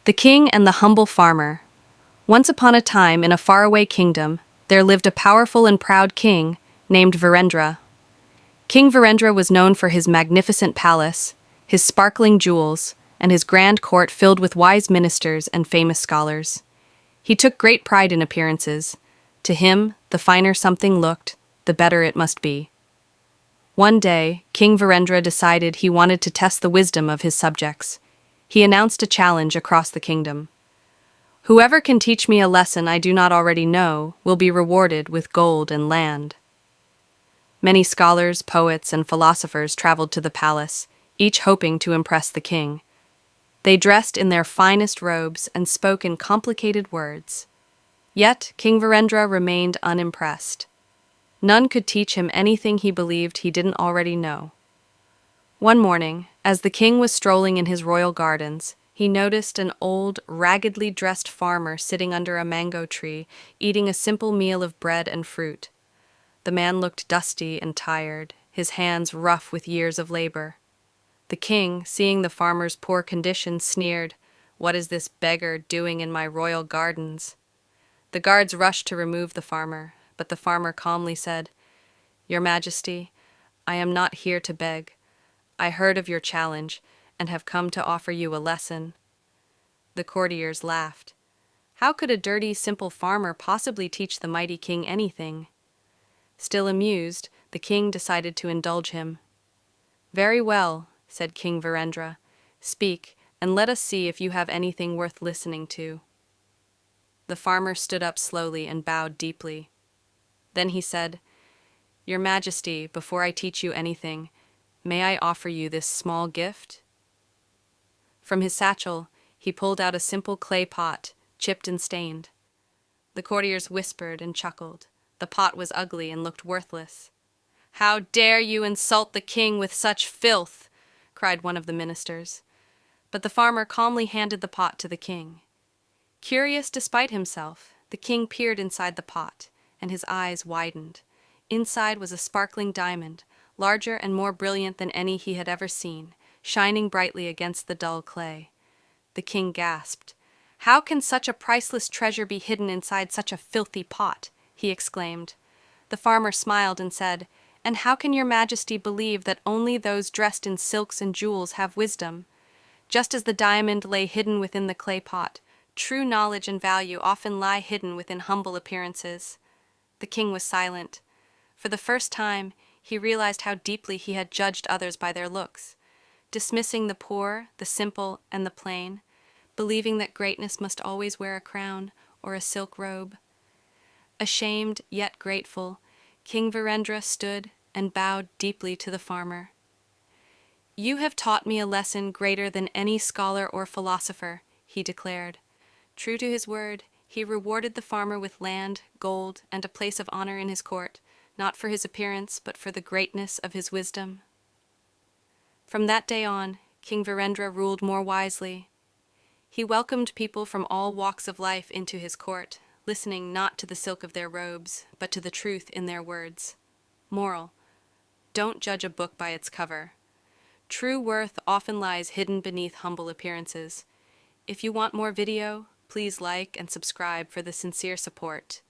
The King and the Humble Farmer. Once upon a time, in a faraway kingdom, there lived a powerful and proud king named Virendra. King Virendra was known for his magnificent palace, his sparkling jewels, and his grand court filled with wise ministers and famous scholars. He took great pride in appearances. To him, the finer something looked, the better it must be. One day, King Virendra decided he wanted to test the wisdom of his subjects. He announced a challenge across the kingdom. Whoever can teach me a lesson I do not already know will be rewarded with gold and land. Many scholars, poets, and philosophers traveled to the palace, each hoping to impress the king. They dressed in their finest robes and spoke in complicated words. Yet King Virendra remained unimpressed. None could teach him anything he believed he didn't already know. One morning, as the king was strolling in his royal gardens, he noticed an old, raggedly dressed farmer sitting under a mango tree, eating a simple meal of bread and fruit. The man looked dusty and tired, his hands rough with years of labor. The king, seeing the farmer's poor condition, sneered, "What is this beggar doing in my royal gardens?" The guards rushed to remove the farmer, but the farmer calmly said, "Your Majesty, I am not here to beg. I heard of your challenge and have come to offer you a lesson." The courtiers laughed. How could a dirty, simple farmer possibly teach the mighty king anything? Still amused, the king decided to indulge him. "Very well," said King Virendra. "Speak, and let us see if you have anything worth listening to." The farmer stood up slowly and bowed deeply. Then he said, "Your Majesty, before I teach you anything, may I offer you this small gift?" From his satchel, he pulled out a simple clay pot, chipped and stained. The courtiers whispered and chuckled. The pot was ugly and looked worthless. "How dare you insult the king with such filth?" cried one of the ministers. But the farmer calmly handed the pot to the king. Curious despite himself, the king peered inside the pot, and his eyes widened. Inside was a sparkling diamond, larger and more brilliant than any he had ever seen, shining brightly against the dull clay. The king gasped. "How can such a priceless treasure be hidden inside such a filthy pot?" he exclaimed. The farmer smiled and said, "And how can your Majesty believe that only those dressed in silks and jewels have wisdom? Just as the diamond lay hidden within the clay pot, true knowledge and value often lie hidden within humble appearances." The king was silent. For the first time, he realized how deeply he had judged others by their looks, dismissing the poor, the simple, and the plain, believing that greatness must always wear a crown or a silk robe. Ashamed yet grateful, King Virendra stood and bowed deeply to the farmer. "You have taught me a lesson greater than any scholar or philosopher," he declared. True to his word, he rewarded the farmer with land, gold, and a place of honor in his court, not for his appearance, but for the greatness of his wisdom. From that day on, King Virendra ruled more wisely. He welcomed people from all walks of life into his court, listening not to the silk of their robes, but to the truth in their words. Moral: don't judge a book by its cover. True worth often lies hidden beneath humble appearances. If you want more video, please like and subscribe for the sincere support.